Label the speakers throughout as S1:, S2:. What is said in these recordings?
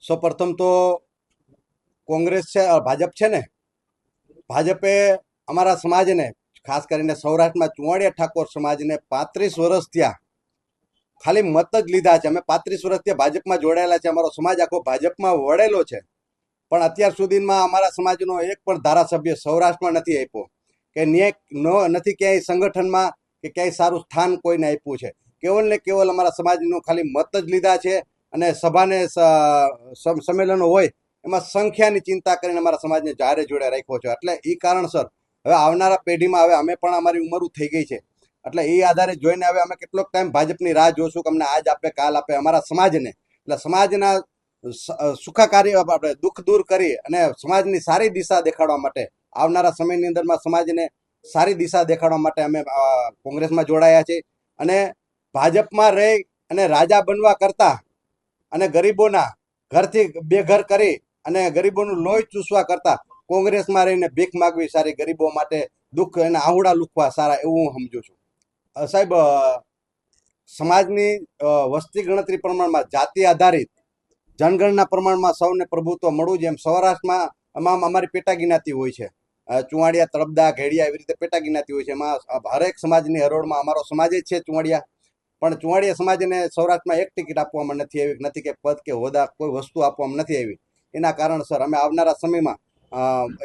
S1: સૌપ્રથમ તો કોંગ્રેસ છે, ભાજપ છે ને, ભાજપે અમારા સમાજને, ખાસ કરીને સૌરાષ્ટ્રમાં ચુવાડિયા ઠાકોર સમાજને 35 વર્ષ થયા ખાલી મત જ લીધા છે. અમે 35 વર્ષથી ભાજપમાં જોડાયેલા છે. અમારો સમાજ આખો ભાજપમાં વળેલો છે, પણ અત્યાર સુધીમાં અમારા સમાજનો એક પણ ધારાસભ્ય સૌરાષ્ટ્રમાં નથી આપ્યો કે નથી ક્યાંય સંગઠનમાં કે ક્યાંય સારું સ્થાન કોઈને આપ્યું છે. કેવલ ને કેવલ અમારા સમાજનું ખાલી મત જ લીધા છે. અને સભાને સંમેલનો હોય એમાં સંખ્યાની ચિંતા કરીને અમારા સમાજને જારે જોડે રાખ્યો છે. એટલે એ કારણસર હવે આવનારા પેઢીમાં હવે અમે પણ અમારી ઉંમર થઈ ગઈ છે, એટલે એ આધારે જોઈને હવે અમે કેટલોક ટાઈમ ભાજપની રાહ જોશું કે અમને આજ આપે કાલ આપે અમારા સમાજને, એટલે સમાજના સુખાકારી આપણે દુઃખ દૂર કરી અને સમાજની સારી દિશા દેખાડવા માટે આવનારા સમયની અંદરમાં સમાજને સારી દિશા દેખાડવા માટે અમે કોંગ્રેસમાં જોડાયા છીએ. અને ભાજપમાં રહી અને રાજા બનવા કરતા અને ગરીબોના ઘરથી બેઘર કરી અને ગરીબોનું લોહી ચૂસવા કરતા કોંગ્રેસમાં રહીને ભીખ માગવી સારી, ગરીબો માટે દુઃખ અને આહુડા લુખવા સારા, એવું હું સમજુ છું. સાહેબ, સમાજની વસ્તી ગણતરી પ્રમાણમાં જાતિ આધારિત જનગણના પ્રમાણમાં સૌને પ્રભુત્વ મળવું છે. એમ સૌરાષ્ટ્રમાં અમારી પેટા જ્ઞાતિ હોય છે, ચુવાડિયા, તળપદા, ઘેડિયા, એવી રીતે પેટા જ્ઞાતિ હોય છે. એમાં હરેક સમાજની હરોળમાં અમારો સમાજ જ છે ચુવાડિયા. પણ ચુવાડિયા સમાજને સૌરાષ્ટ્રમાં એક ટિકિટ આપવામાં નથી આવી, નથી કે પદ કે હોદ્દા કોઈ વસ્તુ આપવામાં નથી આવી. એના કારણસર અમે આવનારા સમયમાં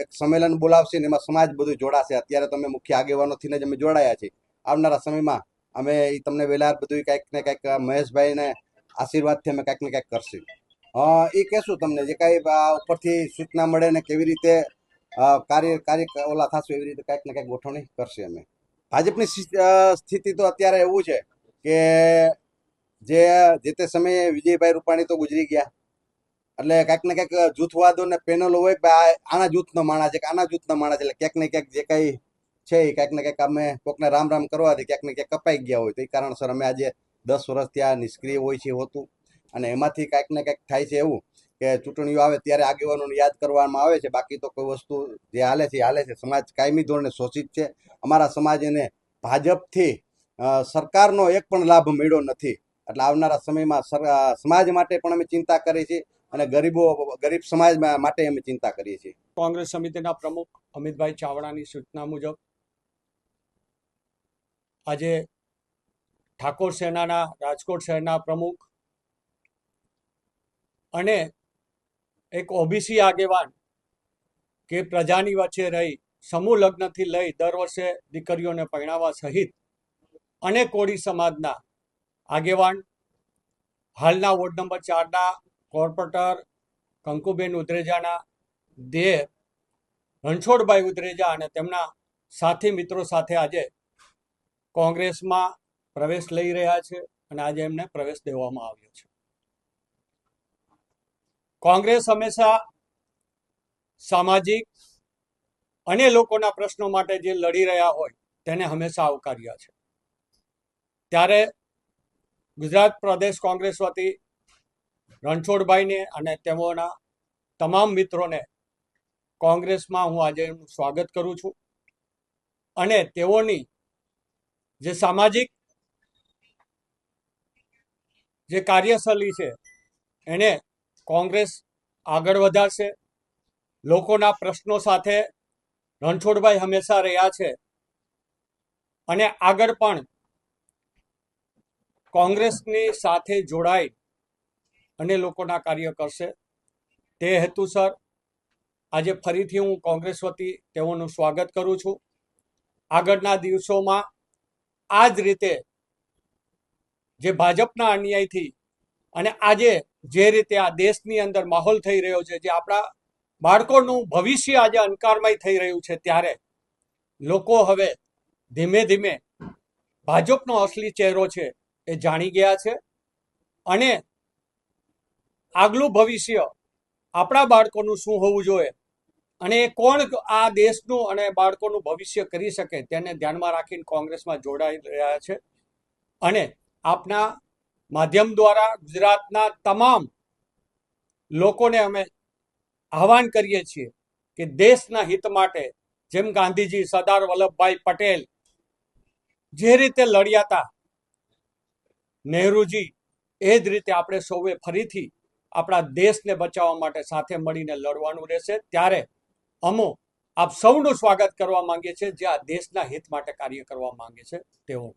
S1: એક સંમેલન બોલાવશે ને એમાં સમાજ બધું જોડાશે. અત્યારે તો અમે મુખ્ય આગેવાનોથી જ અમે જોડાયા છીએ. આવનારા સમયમાં અમે તમને વેલાર બધું કંઈક ને કંઈક મહેશભાઈને આશીર્વાદથી અમે કંઈક ને કંઈક કરશું. એ કહેશું તમને જે કાંઈ ઉપરથી સૂચના મળે ને કેવી રીતે કાર્ય ઓલા થશું એવી રીતે કંઈક ને કંઈક ગોઠવણી કરશે અમે. ભાજપની સ્થિતિ તો અત્યારે એવું છે કે જે તે સમયે વિજયભાઈ રૂપાણી તો ગુજરી ગયા, એટલે કંઈક ને કંઈક જૂથવાદો ને પેનલો હોય કે આના જૂથનો માણસ છે કે આના જૂથનો માણસ છે, એટલે ક્યાંક ને ક્યાંક જે કંઈ છે એ કંઈક ને કંઈક અમે કોકને રામ રામ કરવાથી ક્યાંક ને ક્યાંક કપાઈ ગયા હોય. તો એ કારણસર અમે આજે 10 વર્ષથી આ નિષ્ક્રિય હોય છે હોતું, અને એમાંથી કંઈક ને કંઈક થાય છે એવું કે ચૂંટણીઓ આવે ત્યારે આગેવાનોને યાદ કરવામાં આવે છે. બાકી તો કોઈ વસ્તુ જે હાલે છે હાલે છે. સમાજ કાયમી ધોરણે શોષિત છે. અમારા સમાજને ભાજપથી સરકારનો એક પણ લાભ મળ્યો નથી. એટલે આવનારા સમયમાં સમાજ માટે પણ અમે ચિંતા કરીએ છીએ અને ગરીબ સમાજ માટે અમે ચિંતા કરીએ છીએ.
S2: કોંગ્રેસ સમિતિના પ્રમુખ અમિતભાઈ ચાવડાની સૂચના મુજબ આજે ઠાકોર સેનાના રાજકોટ શહેરના પ્રમુખ અને એક ઓબીસી આગેવાન કે પ્રજાની વચ્ચે રહી સમૂહ લગ્નથી લઈ દર વર્ષે દીકરીઓને પરણાવવા સહિત અનેક કોળી સમાજના આગેવાન, હાલના વોર્ડ નંબર 4ના કોર્પોરેટર કંકુબેન ઉદરેજાના દેહ રણછોડભાઈ ઉદરેજા અને તેમના સાથી મિત્રો સાથે આજે કોંગ્રેસમાં પ્રવેશ લઈ રહ્યા છે અને આજે એમને પ્રવેશ દેવામાં આવ્યો છે. કોંગ્રેસ હંમેશા સામાજિક અને લોકોના પ્રશ્નો માટે જે લડી રહ્યા હોય તેને હંમેશા આવકાર્યા છે. ત્યારે ગુજરાત પ્રદેશ કોંગ્રેસ વતી રણછોડભાઈને અને તેઓના તમામ મિત્રોને કોંગ્રેસમાં હું આજે એમનું સ્વાગત કરું છું અને તેઓની જે સામાજિક જે કાર્યશૈલી છે એને કોંગ્રેસ આગળ વધારશે. લોકોના પ્રશ્નો સાથે રણછોડભાઈ હંમેશા રહ્યા છે અને આગળ પણ કોંગ્રેસની સાથે જોડાઈ અને લોકોના કાર્ય કરશે. તે હેતુસર આજે ફરીથી હું કોંગ્રેસ વતી તેઓનું સ્વાગત કરું છું. આગળના દિવસોમાં આ જ રીતે જે ભાજપના અન્યાયથી અને આજે જે રીતે આ દેશની અંદર માહોલ થઈ રહ્યો છે, જે આપણા બાળકોનું ભવિષ્ય આજે અંધકારમય થઈ રહ્યું છે, ત્યારે લોકો હવે ધીમે ધીમે ભાજપનો અસલી ચહેરો છે એ જાણી ગયા છે અને આગલું ભવિષ્ય આપણા બાળકોનું શું હોવું જોઈએ અને કોણ આ દેશનું અને બાળકોનું ભવિષ્ય કરી શકે તેને ધ્યાનમાં રાખીને કોંગ્રેસમાં જોડાઈ રહ્યા છે. અને આપના માધ્યમ દ્વારા ગુજરાતના તમામ લોકોને અમે આહવાન કરીએ છીએ કે દેશના હિત માટે જેમ ગાંધીજી, સરદાર વલ્લભભાઈ પટેલ જે રીતે લડ્યા હતા, નહેરુજી, એ જ રીતે આપણે સૌએ ફરીથી આપણા દેશને બચાવવા માટે સાથે મળીને લડવાનું રહેશે. ત્યારે અમો આપ સૌનું સ્વાગત કરવા માંગીએ છીએ જે આ દેશના હિત માટે કાર્ય કરવા માંગે છે તેઓ.